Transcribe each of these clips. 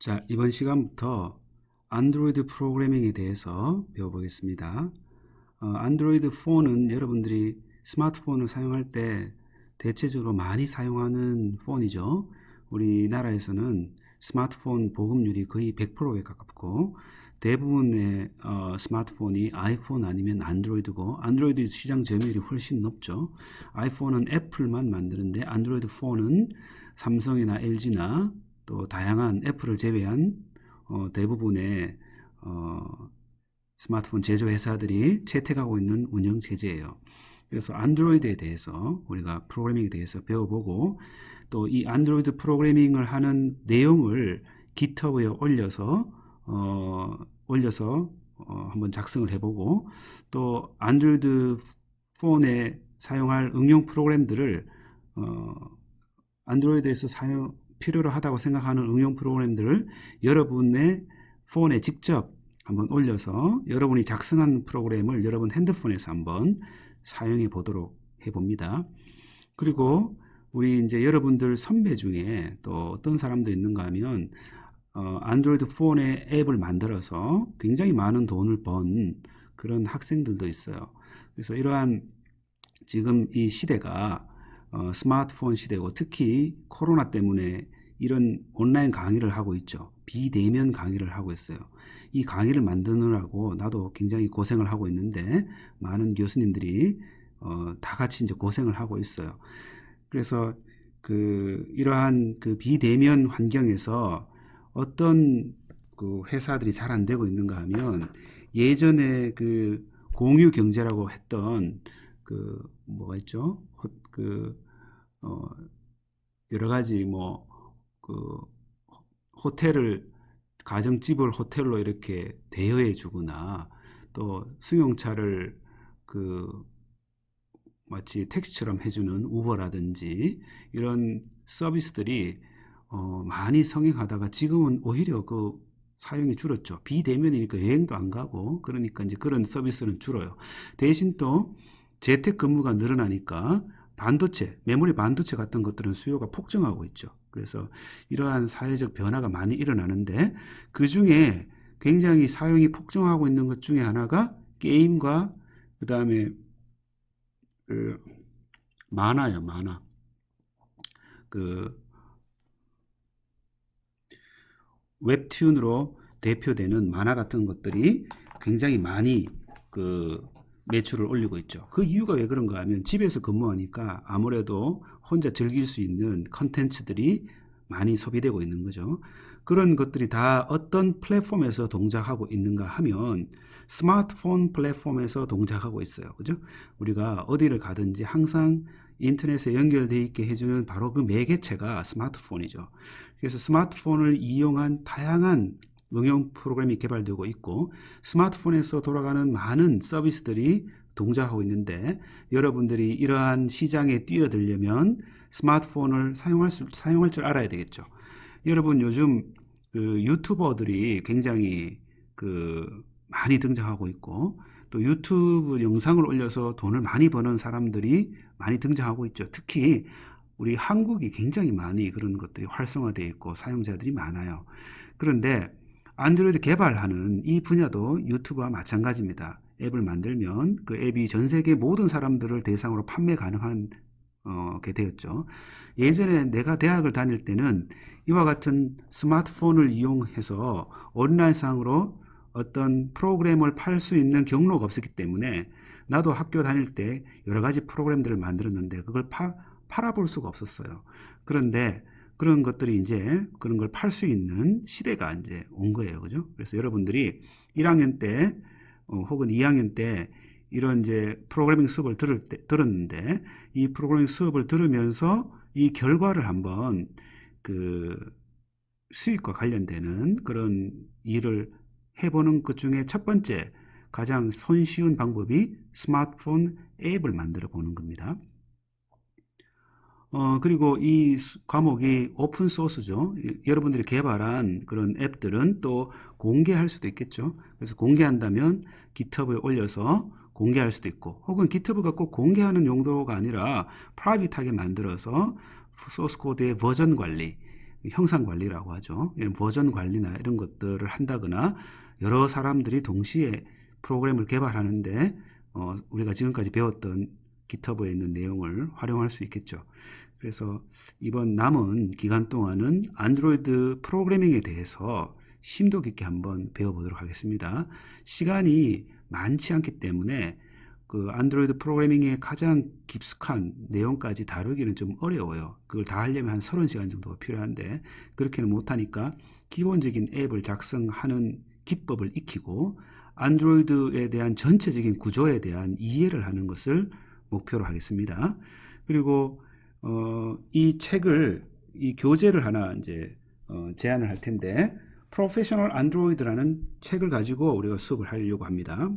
자, 이번 시간부터 안드로이드 프로그래밍에 대해서 배워보겠습니다. 안드로이드 폰은 여러분들이 스마트폰을 사용할 때 대체적으로 많이 사용하는 폰이죠. 우리나라에서는 스마트폰 보급률이 거의 100%에 가깝고 대부분의 스마트폰이 아이폰 아니면 안드로이드고 안드로이드 시장 점유율이 훨씬 높죠. 아이폰은 애플만 만드는데 안드로이드 폰은 삼성이나 LG나 또 다양한 애플을 제외한 대부분의 스마트폰 제조회사들이 채택하고 있는 운영 체제예요. 그래서 안드로이드에 대해서 우리가 프로그래밍에 대해서 배워보고 또 이 안드로이드 프로그래밍을 하는 내용을 GitHub에 올려서 한번 작성을 해보고 또 안드로이드 폰에 사용할 응용 프로그램들을 안드로이드에서 필요로 하다고 생각하는 응용 프로그램들을 여러분의 폰에 직접 한번 올려서 여러분이 작성한 프로그램을 여러분 핸드폰에서 한번 사용해 보도록 해봅니다. 그리고 우리 이제 여러분들 선배 중에 또 어떤 사람도 있는가 하면 안드로이드 폰에 앱을 만들어서 굉장히 많은 돈을 번 그런 학생들도 있어요. 그래서 이러한 지금 이 시대가 스마트폰 시대고 특히 코로나 때문에 이런 온라인 강의를 하고 있죠. 비대면 강의를 하고 있어요. 이 강의를 만드느라고 나도 굉장히 고생을 하고 있는데 많은 교수님들이 다 같이 이제 고생을 하고 있어요. 그래서 이러한 비대면 환경에서 어떤 회사들이 잘 안 되고 있는가 하면 예전에 공유 경제라고 했던 뭐가 있죠? 여러 가지 호텔을 가정집을 호텔로 이렇게 대여해 주거나 또 승용차를 마치 택시처럼 해주는 우버라든지 이런 서비스들이 많이 성행하다가 지금은 오히려 사용이 줄었죠. 비대면이니까 여행도 안 가고 그러니까 이제 그런 서비스는 줄어요. 대신 또 재택근무가 늘어나니까 메모리 반도체 같은 것들은 수요가 폭증하고 있죠. 그래서 이러한 사회적 변화가 많이 일어나는데 그 중에 굉장히 사용이 폭증하고 있는 것 중에 하나가 게임과 그 다음에 만화요, 만화. 웹툰으로 대표되는 만화 같은 것들이 굉장히 많이 매출을 올리고 있죠. 그 이유가 왜 그런가 하면 집에서 근무하니까 아무래도 혼자 즐길 수 있는 컨텐츠들이 많이 소비되고 있는 거죠. 그런 것들이 다 어떤 플랫폼에서 동작하고 있는가 하면 스마트폰 플랫폼에서 동작하고 있어요. 그죠? 우리가 어디를 가든지 항상 인터넷에 연결되어 있게 해주는 바로 그 매개체가 스마트폰이죠. 그래서 스마트폰을 이용한 다양한 응용 프로그램이 개발되고 있고 스마트폰에서 돌아가는 많은 서비스들이 동작하고 있는데 여러분들이 이러한 시장에 뛰어들려면 스마트폰을 사용할 줄 알아야 되겠죠. 여러분 요즘 유튜버들이 굉장히 많이 등장하고 있고 또 유튜브 영상을 올려서 돈을 많이 버는 사람들이 많이 등장하고 있죠. 특히 우리 한국이 굉장히 많이 그런 것들이 활성화되어 있고 사용자들이 많아요. 그런데 안드로이드 개발하는 이 분야도 유튜브와 마찬가지입니다. 앱을 만들면 그 앱이 전 세계 모든 사람들을 대상으로 판매 가능한 게 되었죠. 예전에 내가 대학을 다닐 때는 이와 같은 스마트폰을 이용해서 온라인상으로 어떤 프로그램을 팔 수 있는 경로가 없었기 때문에 나도 학교 다닐 때 여러 가지 프로그램들을 만들었는데 그걸 팔아볼 수가 없었어요. 그런데 그런 것들이 이제 그런 걸 팔 수 있는 시대가 이제 온 거예요. 그죠? 그래서 여러분들이 1학년 때 혹은 2학년 때 이런 이제 프로그래밍 수업을 들었는데 이 프로그래밍 수업을 들으면서 이 결과를 한번 수익과 관련되는 그런 일을 해보는 것 중에 첫 번째 가장 손쉬운 방법이 스마트폰 앱을 만들어 보는 겁니다. 그리고 이 과목이 오픈 소스죠. 여러분들이 개발한 그런 앱들은 또 공개할 수도 있겠죠. 그래서 공개한다면 GitHub에 올려서 공개할 수도 있고 혹은 GitHub가 꼭 공개하는 용도가 아니라 프라이빗하게 만들어서 소스 코드의 버전 관리 형상 관리라고 하죠. 이런 버전 관리나 이런 것들을 한다거나 여러 사람들이 동시에 프로그램을 개발하는데 우리가 지금까지 배웠던 GitHub에 있는 내용을 활용할 수 있겠죠. 그래서 이번 남은 기간 동안은 안드로이드 프로그래밍에 대해서 심도 깊게 한번 배워보도록 하겠습니다. 시간이 많지 않기 때문에 그 안드로이드 프로그래밍의 가장 깊숙한 내용까지 다루기는 좀 어려워요. 그걸 다 하려면 한 30시간 정도가 필요한데 그렇게는 못하니까 기본적인 앱을 작성하는 기법을 익히고 안드로이드에 대한 전체적인 구조에 대한 이해를 하는 것을 목표로 하겠습니다. 그리고 이 책을 이 교재를 하나 이제 제안을 할 텐데 프로페셔널 안드로이드라는 책을 가지고 우리가 수업을 하려고 합니다.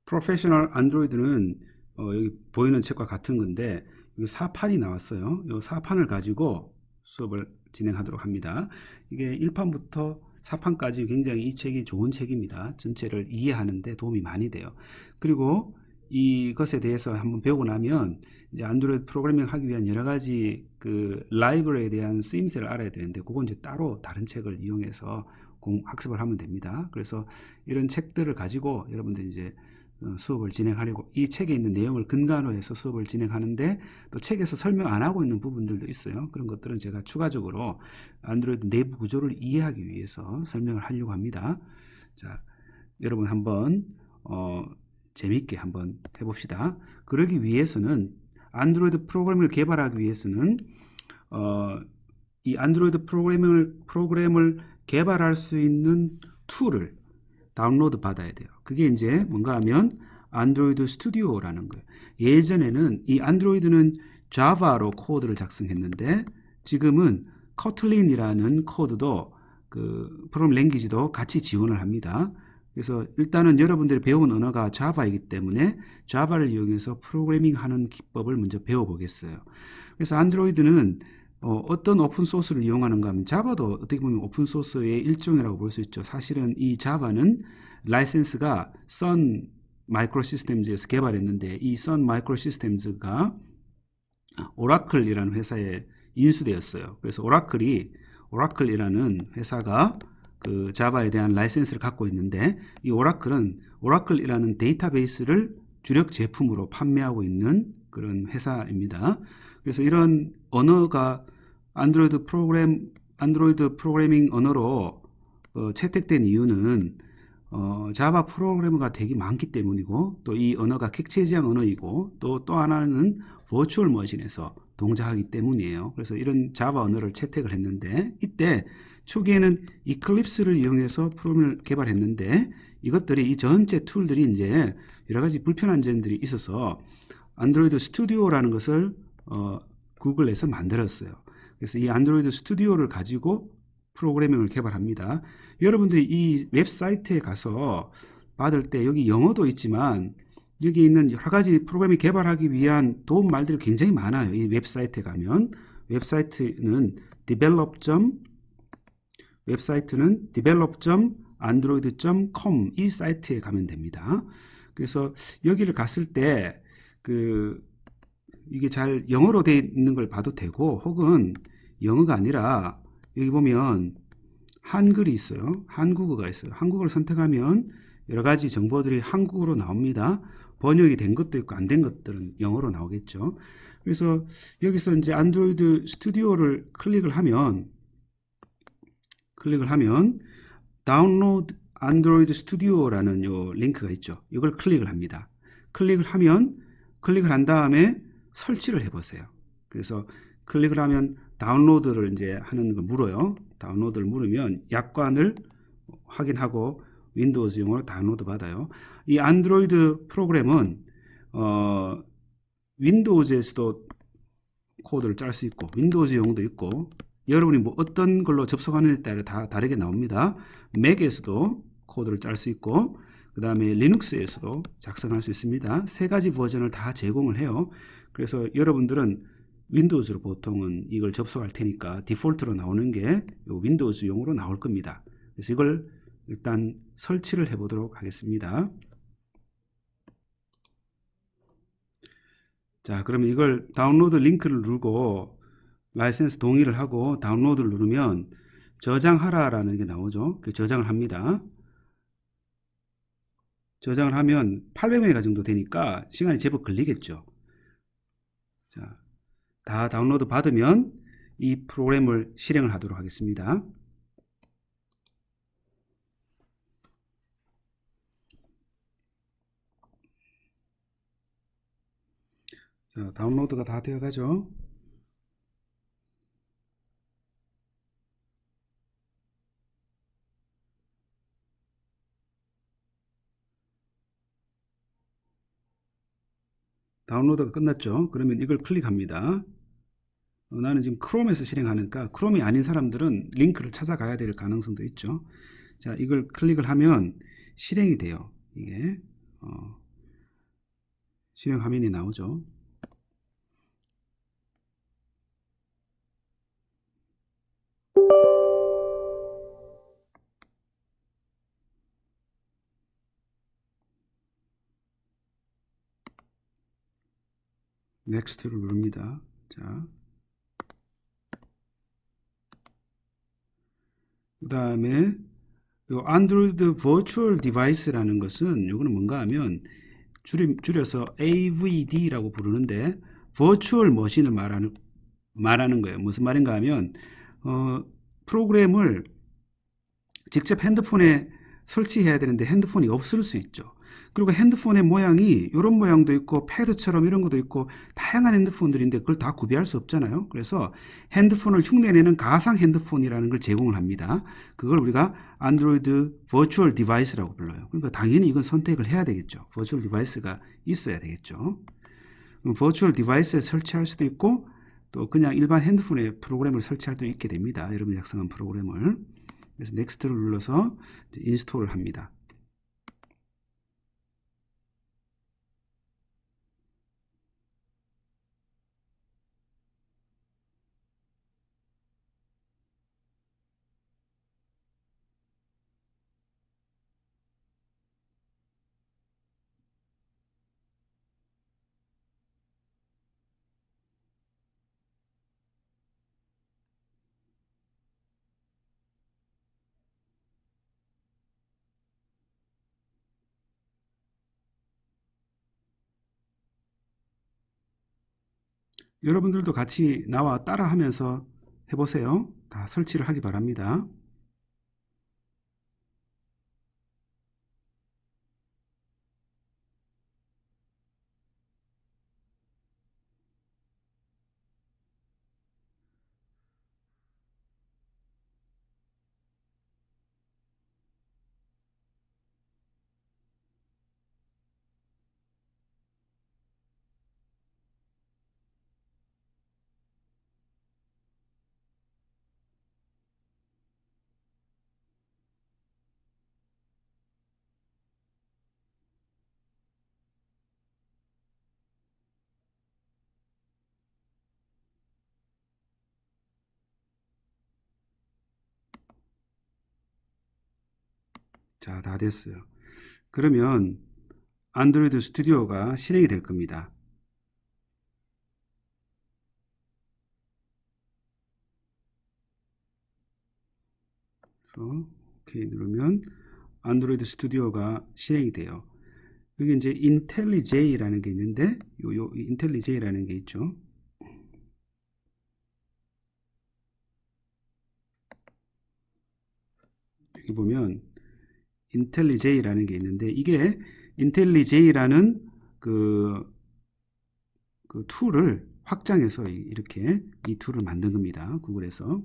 프로페셔널 안드로이드는 여기 보이는 책과 같은 건데 여기 4판이 나왔어요. 이 4판을 가지고 수업을 진행하도록 합니다. 이게 1판부터 4판까지 굉장히 이 책이 좋은 책입니다. 전체를 이해하는 데 도움이 많이 돼요. 그리고 이것에 대해서 한번 배우고 나면 이제 안드로이드 프로그래밍 하기 위한 여러 가지 그 라이브러리에 대한 쓰임새를 알아야 되는데 그건 이제 따로 다른 책을 이용해서 학습을 하면 됩니다. 그래서 이런 책들을 가지고 여러분들 이제 수업을 진행하려고 이 책에 있는 내용을 근간으로 해서 수업을 진행하는데 또 책에서 설명 안 하고 있는 부분들도 있어요. 그런 것들은 제가 추가적으로 안드로이드 내부 구조를 이해하기 위해서 설명을 하려고 합니다. 자, 여러분 한번 재미있게 한번 해봅시다. 그러기 위해서는 안드로이드 프로그램을 개발하기 위해서는 이 안드로이드 프로그램을 개발할 수 있는 툴을 다운로드 받아야 돼요. 그게 이제 뭔가 하면 안드로이드 스튜디오라는 거예요. 예전에는 이 안드로이드는 자바로 코드를 작성했는데 지금은 커틀린이라는 코드도 그 프로그램 랭귀지도 같이 지원을 합니다. 그래서 일단은 여러분들이 배운 언어가 자바이기 때문에 자바를 이용해서 프로그래밍 하는 기법을 먼저 배워보겠어요. 그래서 안드로이드는 어떤 오픈소스를 이용하는가 하면 자바도 어떻게 보면 오픈소스의 일종이라고 볼 수 있죠. 사실은 이 자바는 라이센스가 선 마이크로시스템즈에서 개발했는데 이 선 마이크로시스템즈가 오라클이라는 회사에 인수되었어요. 그래서 오라클이라는 회사가 그 자바에 대한 라이센스를 갖고 있는데 이 오라클이라는 데이터베이스를 주력 제품으로 판매하고 있는 그런 회사입니다. 그래서 이런 언어가 안드로이드 프로그래밍 언어로 채택된 이유는 자바 프로그래머가 되게 많기 때문이고 또 이 언어가 객체 지향 언어이고 또 하나는 버추얼 머신에서 동작하기 때문이에요. 그래서 이런 자바 언어를 채택을 했는데 이때 초기에는 이클립스를 이용해서 프로그램을 개발했는데 이것들이 이 전체 툴들이 이제 여러 가지 불편한 점들이 있어서 안드로이드 스튜디오라는 것을 구글에서 만들었어요. 그래서 이 안드로이드 스튜디오를 가지고 프로그래밍을 개발합니다. 여러분들이 이 웹사이트에 가서 받을 때 여기 영어도 있지만 여기 있는 여러 가지 프로그래밍 개발하기 위한 도움 말들이 굉장히 많아요. 이 웹사이트에 가면 웹사이트는 develop.android.com 이 사이트에 가면 됩니다. 그래서 여기를 갔을 때 이게 잘 영어로 되어 있는 걸 봐도 되고 혹은 영어가 아니라 여기 보면 한글이 있어요. 한국어가 있어요. 한국어를 선택하면 여러 가지 정보들이 한국어로 나옵니다. 번역이 된 것도 있고 안 된 것들은 영어로 나오겠죠. 그래서 여기서 이제 안드로이드 스튜디오를 클릭을 하면 다운로드 안드로이드 스튜디오라는 요 링크가 있죠. 이걸 클릭을 합니다. 클릭을 한 다음에 설치를 해보세요. 그래서 클릭을 하면 다운로드를 이제 하는 거 물어요. 다운로드를 물으면 약관을 확인하고 윈도우즈용으로 다운로드 받아요. 이 안드로이드 프로그램은 윈도우즈에서도 코드를 짤 수 있고 윈도우즈용도 있고 여러분이 뭐 어떤 걸로 접속하느냐에 따라 다 다르게 나옵니다. 맥에서도 코드를 짤 수 있고 그 다음에 리눅스에서도 작성할 수 있습니다. 세 가지 버전을 다 제공을 해요. 그래서 여러분들은 윈도우즈로 보통은 이걸 접속할 테니까 디폴트로 나오는 게 윈도우즈용으로 나올 겁니다. 그래서 이걸 일단 설치를 해 보도록 하겠습니다. 자, 그러면 이걸 다운로드 링크를 누르고 라이센스 동의를 하고 다운로드를 누르면 저장하라라는 게 나오죠. 그 저장을 합니다. 저장을 하면 800메가 정도 되니까 시간이 제법 걸리겠죠. 자, 다 다운로드 받으면 이 프로그램을 실행을 하도록 하겠습니다. 자, 다운로드가 다 되어 가죠. 다운로드가 끝났죠. 그러면 이걸 클릭합니다. 나는 지금 크롬에서 실행하니까 크롬이 아닌 사람들은 링크를 찾아가야 될 가능성도 있죠. 자, 이걸 클릭을 하면 실행이 돼요. 이게 실행 화면이 나오죠. 넥스트를 누릅니다. 자, 그 다음에 요 안드로이드 버추얼 디바이스라는 것은 요거는 뭔가 하면 줄여서 AVD라고 부르는데 버추얼 머신을 말하는 거예요. 무슨 말인가 하면 프로그램을 직접 핸드폰에 설치해야 되는데 핸드폰이 없을 수 있죠. 그리고 핸드폰의 모양이 이런 모양도 있고 패드처럼 이런 것도 있고 다양한 핸드폰들인데 그걸 다 구비할 수 없잖아요. 그래서 핸드폰을 흉내내는 가상 핸드폰이라는 걸 제공을 합니다. 그걸 우리가 안드로이드 버추얼 디바이스라고 불러요. 그러니까 당연히 이건 선택을 해야 되겠죠. 버추얼 디바이스가 있어야 되겠죠. 버추얼 디바이스에 설치할 수도 있고 또 그냥 일반 핸드폰에 프로그램을 설치할 수도 있게 됩니다. 여러분이 작성한 프로그램을. 그래서 넥스트를 눌러서 인스톨을 합니다. 여러분들도 같이 나와 따라 하면서 해보세요. 다 설치를 하기 바랍니다. 자, 다 됐어요. 그러면 안드로이드 스튜디오가 실행이 될 겁니다. 그래서 오케이 누르면 안드로이드 스튜디오가 실행이 돼요. 여기 이제 인텔리제이라는 게 있는데 요 인텔리제이라는 게 있죠. 여기 보면 인텔리제이라는 게 있는데 이게 인텔리제이라는 그 툴을 확장해서 이렇게 이 툴을 만든 겁니다. 구글에서.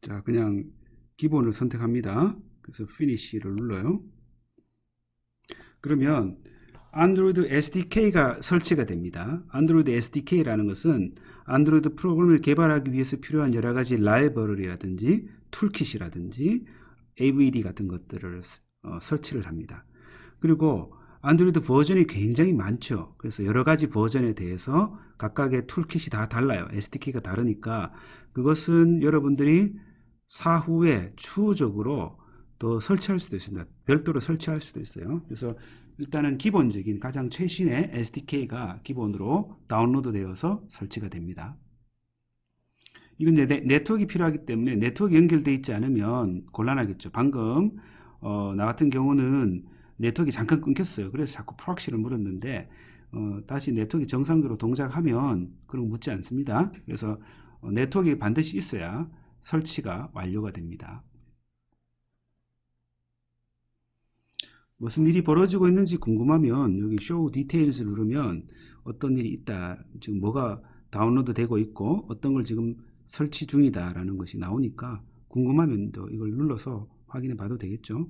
자, 그냥 기본을 선택합니다. 그래서 finish를 눌러요. 그러면 안드로이드 SDK가 설치가 됩니다. 안드로이드 SDK라는 것은 안드로이드 프로그램을 개발하기 위해서 필요한 여러 가지 라이브러리라든지 툴킷이라든지 AVD 같은 것들을 설치를 합니다. 그리고 안드로이드 버전이 굉장히 많죠. 그래서 여러 가지 버전에 대해서 각각의 툴킷이 다 달라요. SDK가 다르니까 그것은 여러분들이 사후에 추후적으로 또 설치할 수도 있습니다. 별도로 설치할 수도 있어요. 그래서 일단은 기본적인 가장 최신의 SDK가 기본으로 다운로드 되어서 설치가 됩니다. 이건 이제 네트워크가 필요하기 때문에 네트워크 연결되어 있지 않으면 곤란하겠죠. 방금 나 같은 경우는 네트워크가 잠깐 끊겼어요. 그래서 자꾸 프록시를 물었는데 다시 네트워크 정상적으로 동작하면 그런 거 묻지 않습니다. 그래서 네트워크가 반드시 있어야 설치가 완료가 됩니다. 무슨 일이 벌어지고 있는지 궁금하면 여기 Show Details 누르면 어떤 일이 있다, 지금 뭐가 다운로드 되고 있고 어떤 걸 지금 설치 중이다 라는 것이 나오니까 궁금하면 또 이걸 눌러서 확인해 봐도 되겠죠.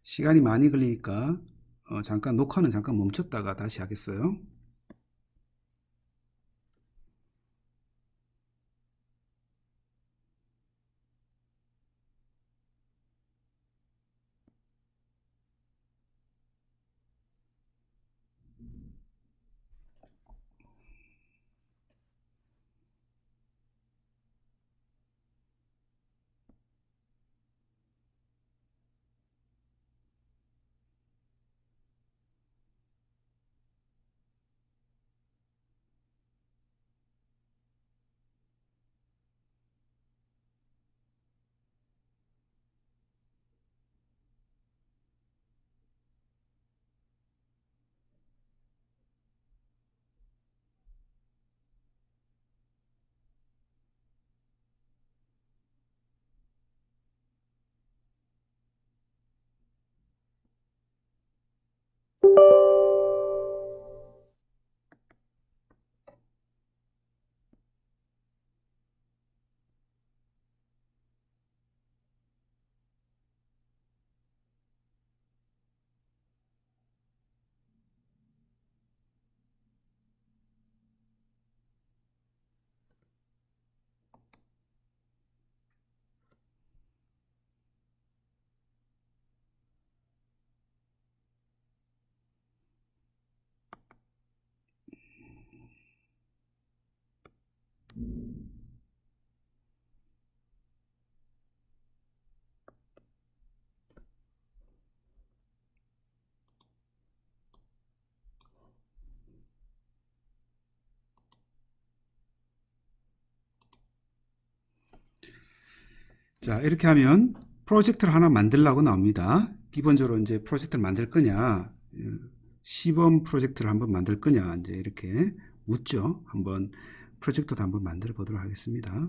시간이 많이 걸리니까 잠깐 녹화는 잠깐 멈췄다가 다시 하겠어요. 자, 이렇게 하면 프로젝트를 하나 만들라고 나옵니다. 기본적으로 이제 프로젝트를 만들 거냐, 시범 프로젝트를 한번 만들 거냐, 이제 이렇게 묻죠. 한번 프로젝트도 한번 만들어 보도록 하겠습니다.